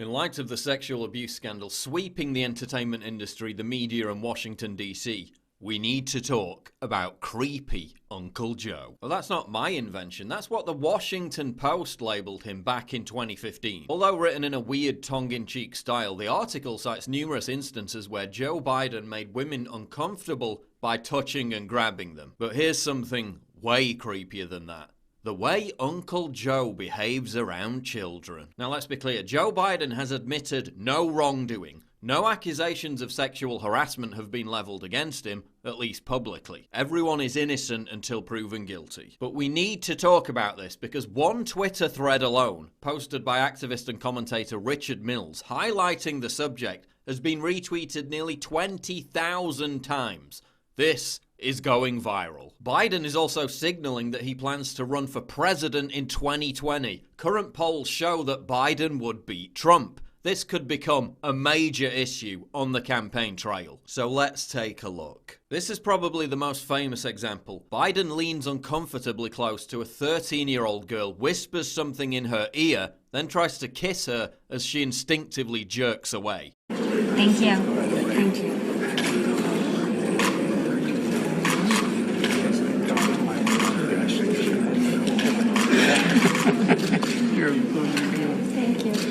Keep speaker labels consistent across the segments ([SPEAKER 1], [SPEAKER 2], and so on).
[SPEAKER 1] In light of the sexual abuse scandal sweeping the entertainment industry, the media and Washington, D.C., we need to talk about creepy Uncle Joe. Well, that's not my invention. That's what the Washington Post labelled him back in 2015. Although written in a weird tongue-in-cheek style, the article cites numerous instances where Joe Biden made women uncomfortable by touching and grabbing them. But here's something way creepier than that. The way Uncle Joe behaves around children. Now let's be clear, Joe Biden has admitted no wrongdoing. No accusations of sexual harassment have been levelled against him, at least publicly. Everyone is innocent until proven guilty. But we need to talk about this because one Twitter thread alone, posted by activist and commentator Richard Mills, highlighting the subject, has been retweeted nearly 20,000 times. This is going viral. Biden is also signaling that he plans to run for president in 2020. Current polls show that Biden would beat Trump. This could become a major issue on the campaign trail. So let's take a look. This is probably the most famous example. Biden leans uncomfortably close to a 13-year-old girl, whispers something in her ear, then tries to kiss her as she instinctively jerks away.
[SPEAKER 2] Thank you. Thank you. Thank you.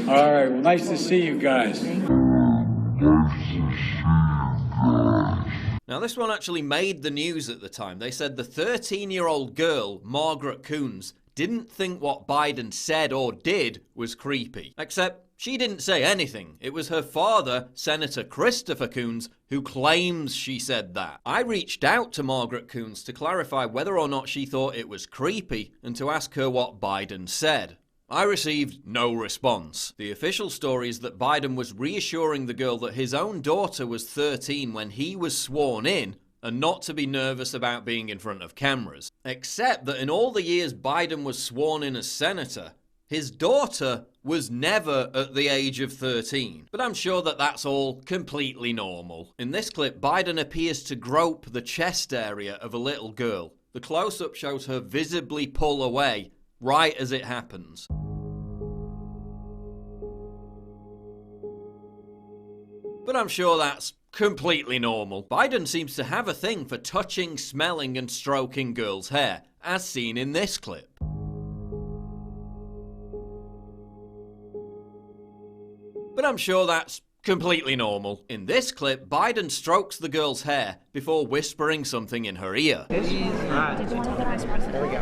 [SPEAKER 3] All right, well, nice to see you guys.
[SPEAKER 1] Now, this one actually made the news at the time. They said the 13-year-old girl, Margaret Coons, didn't think what Biden said or did was creepy. Except she didn't say anything. It was her father, Senator Christopher Coons, who claims she said that. I reached out to Margaret Coons to clarify whether or not she thought it was creepy and to ask her what Biden said. I received no response. The official story is that Biden was reassuring the girl that his own daughter was 13 when he was sworn in and not to be nervous about being in front of cameras. Except that in all the years Biden was sworn in as senator, his daughter was never at the age of 13. But I'm sure that that's all completely normal. In this clip, Biden appears to grope the chest area of a little girl. The close-up shows her visibly pull away right as it happens. But I'm sure that's completely normal. Biden seems to have a thing for touching, smelling and stroking girls' hair, as seen in this clip. But I'm sure that's completely normal. In this clip, Biden strokes the girl's hair before whispering something in her ear.
[SPEAKER 2] Did you want to take the vice president? There we go.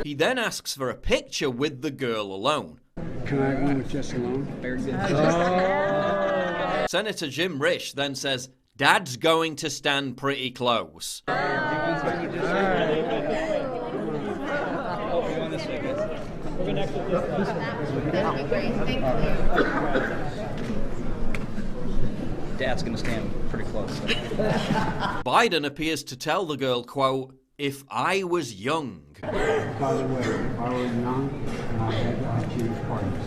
[SPEAKER 1] He then asks for a picture with the girl alone.
[SPEAKER 3] Can I go with just alone?
[SPEAKER 1] Senator Jim Risch then says, "Dad's going to stand pretty close."
[SPEAKER 4] Dad's gonna stand pretty close.
[SPEAKER 1] Biden appears to tell the girl, quote, "If I was young."
[SPEAKER 3] By the way, if I was young, I'd choose parties.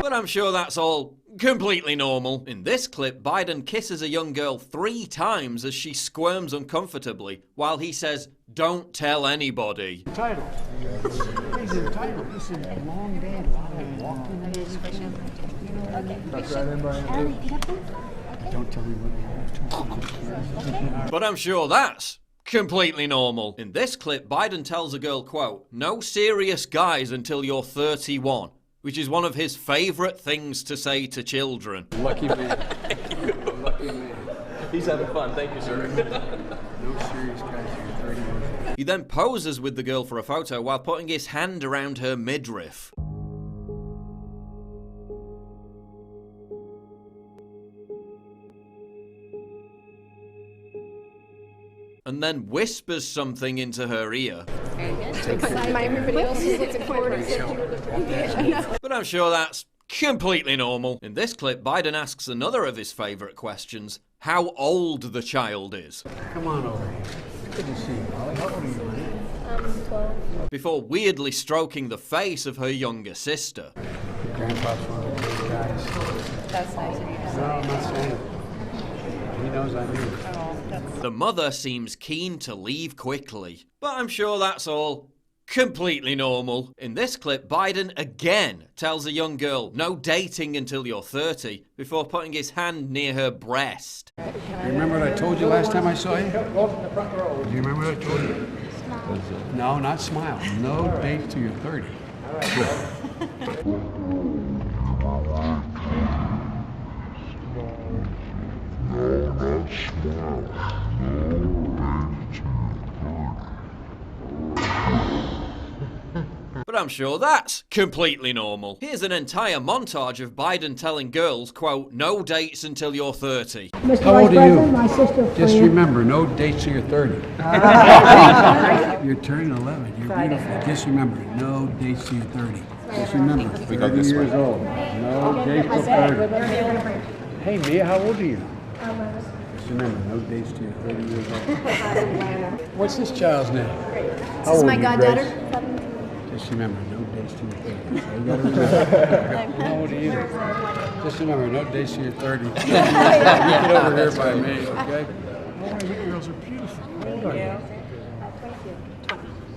[SPEAKER 1] But I'm sure that's all completely normal. In this clip, Biden kisses a young girl 3 times as she squirms uncomfortably, while he says, "Don't tell anybody."
[SPEAKER 3] Title. This is the title. This is a long day. A lot of walking. That's right, everybody. Don't tell me what you have to.
[SPEAKER 1] But I'm sure that's completely normal. In this clip, Biden tells a girl, quote, "No serious guys until you're 31. Which is one of his favourite things to say to children.
[SPEAKER 3] Lucky man. Lucky man.
[SPEAKER 4] He's having fun. Thank you, sir.
[SPEAKER 3] No serious guys here, 30 years old.
[SPEAKER 1] He then poses with the girl for a photo while putting his hand around her midriff. And then whispers something into her ear. But I'm sure that's completely normal. In this clip, Biden asks another of his favourite questions, how old the child is.
[SPEAKER 3] Come on over here. Good to see you, Molly. How old are you, honey?
[SPEAKER 2] 12.
[SPEAKER 1] Before weirdly stroking the face of her younger sister.
[SPEAKER 3] Grandpa's one of those guys.
[SPEAKER 2] That's nice of you to say.
[SPEAKER 3] No, I'm not saying it. He knows I knew.
[SPEAKER 2] Oh, that's
[SPEAKER 1] The mother seems keen to leave quickly, but I'm sure that's all completely normal. In this clip, Biden again tells a young girl no dating until you're 30 before putting his hand near her breast.
[SPEAKER 3] You remember what I told you last time I saw you? Do you remember what I told you? No, not smile. No date till you're 30.
[SPEAKER 1] But I'm sure that's completely normal. Here's an entire montage of Biden telling girls, quote, no dates until you're 30.
[SPEAKER 3] How old are you? Just remember, no dates till you're 30. You're turning 11. You're beautiful. Just remember, no dates till you're 30. Just remember, 30 years old. No dates till 30. Hey, Mia, how old are you? Just remember, no dates till you're 30 years old. What's this child's name?
[SPEAKER 2] This is my goddaughter.
[SPEAKER 3] Just remember, no dates till you're 30. So you gotta remember. How old are you? Just remember, no dates till you're 30. You get over here by me, okay? Oh, you girls are beautiful. How old are you?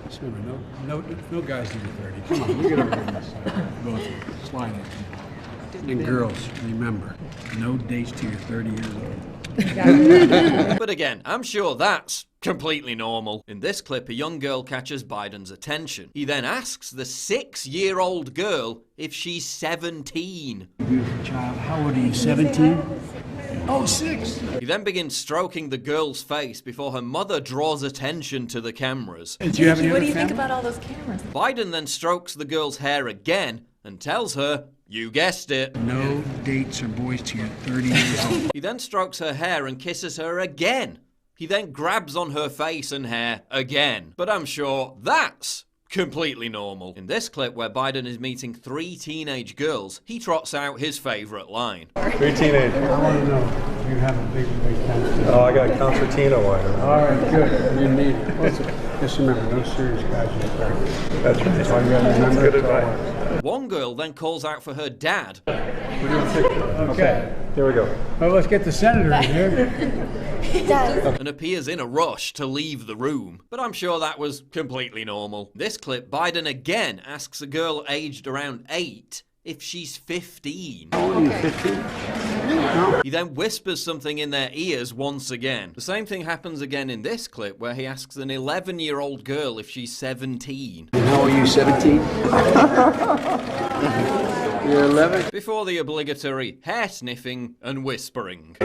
[SPEAKER 3] Just remember, no guys till you're 30. Come on, you get over here on this side. Both of you. Slide in. And girls, remember, no dates till you're 30 years old.
[SPEAKER 1] But again, I'm sure that's completely normal. In this clip, a young girl catches Biden's attention. He then asks the 6-year-old girl if she's 17.
[SPEAKER 3] Beautiful child. How old are you, 17? Oh, 6.
[SPEAKER 1] He then begins stroking the girl's face before her mother draws attention to the cameras.
[SPEAKER 3] Do you have any
[SPEAKER 5] What
[SPEAKER 3] other
[SPEAKER 5] do you think
[SPEAKER 3] family?
[SPEAKER 5] about all those cameras?
[SPEAKER 1] Biden then strokes the girl's hair again and tells her, you guessed it.
[SPEAKER 3] No dates or boys till you're 30 years old.
[SPEAKER 1] He then strokes her hair and kisses her again. He then grabs on her face and hair again. But I'm sure that's completely normal. In this clip where Biden is meeting 3 teenage girls, he trots out his favorite line.
[SPEAKER 6] 3 teenagers.
[SPEAKER 3] I want to know, do you have a big cancer?
[SPEAKER 6] Oh, I got concertina wire.
[SPEAKER 3] All right, good. You need it. Listen, just remember, no serious guys in the 30s.
[SPEAKER 6] That's right.
[SPEAKER 3] That's all you got to remember.
[SPEAKER 6] Good advice.
[SPEAKER 1] One girl then calls out for her dad.
[SPEAKER 6] We're doing 6. Okay, here we go.
[SPEAKER 3] Well, let's get the senator in here.
[SPEAKER 1] And appears in a rush to leave the room. But I'm sure that was completely normal. This clip, Biden again asks a girl aged around 8 if she's 15.
[SPEAKER 3] How old are you, 15? No.
[SPEAKER 1] He then whispers something in their ears once again. The same thing happens again in this clip where he asks an 11-year-old girl if she's 17.
[SPEAKER 3] How old are you, 17? You're 11?
[SPEAKER 1] Before the obligatory hair sniffing and whispering.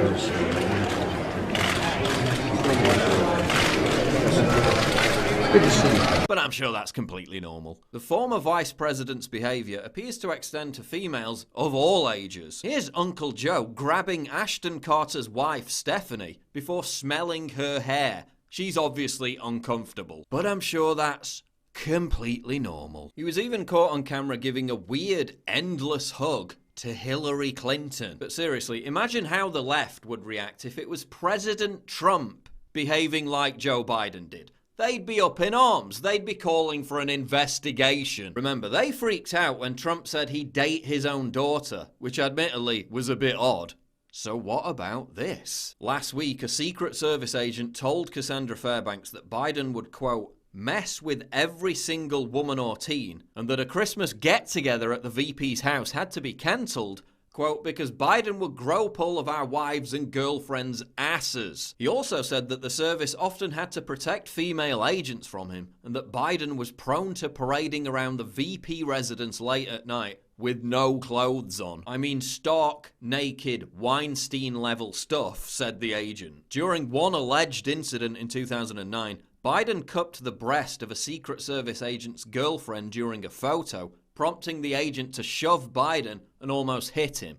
[SPEAKER 3] Good to see you.
[SPEAKER 1] But I'm sure that's completely normal. The former vice president's behaviour appears to extend to females of all ages. Here's Uncle Joe grabbing Ashton Carter's wife, Stephanie, before smelling her hair. She's obviously uncomfortable. But I'm sure that's completely normal. He was even caught on camera giving a weird, endless hug to Hillary Clinton. But seriously, imagine how the left would react if it was President Trump behaving like Joe Biden did. They'd be up in arms. They'd be calling for an investigation. Remember, they freaked out when Trump said he'd date his own daughter, which admittedly was a bit odd. So what about this? Last week, a Secret Service agent told Cassandra Fairbanks that Biden would, quote, mess with every single woman or teen, and that a Christmas get-together at the VP's house had to be cancelled, quote, because Biden would grope all of our wives and girlfriends' asses. He also said that the service often had to protect female agents from him, and that Biden was prone to parading around the VP residence late at night with no clothes on. I mean, stark, naked, Weinstein-level stuff, said the agent. During one alleged incident in 2009, Biden cupped the breast of a Secret Service agent's girlfriend during a photo, prompting the agent to shove Biden and almost hit him.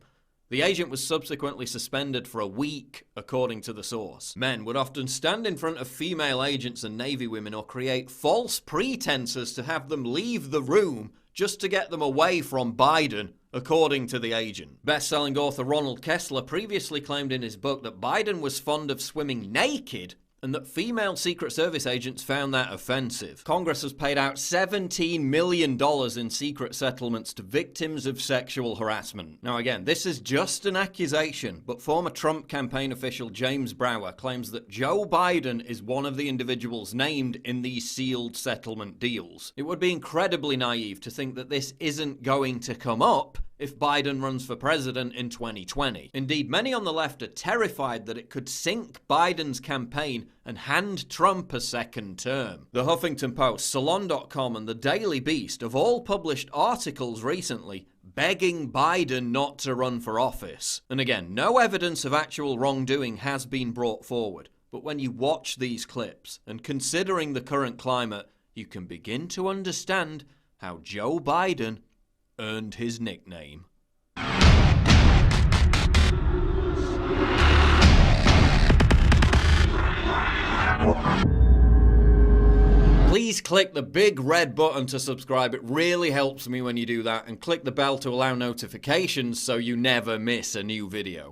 [SPEAKER 1] The agent was subsequently suspended for a week, according to the source. Men would often stand in front of female agents and Navy women or create false pretenses to have them leave the room just to get them away from Biden, according to the agent. Best-selling author Ronald Kessler previously claimed in his book that Biden was fond of swimming naked and that female Secret Service agents found that offensive. Congress has paid out $17 million in secret settlements to victims of sexual harassment. Now again, this is just an accusation, but former Trump campaign official James Brower claims that Joe Biden is one of the individuals named in these sealed settlement deals. It would be incredibly naive to think that this isn't going to come up if Biden runs for president in 2020. Indeed, many on the left are terrified that it could sink Biden's campaign and hand Trump a second term. The Huffington Post, Salon.com, and the Daily Beast have all published articles recently begging Biden not to run for office. And again, no evidence of actual wrongdoing has been brought forward. But when you watch these clips, and considering the current climate, you can begin to understand how Joe Biden earned his nickname. Please click the big red button to subscribe. It really helps me when you do that, and click the bell to allow notifications so you never miss a new video.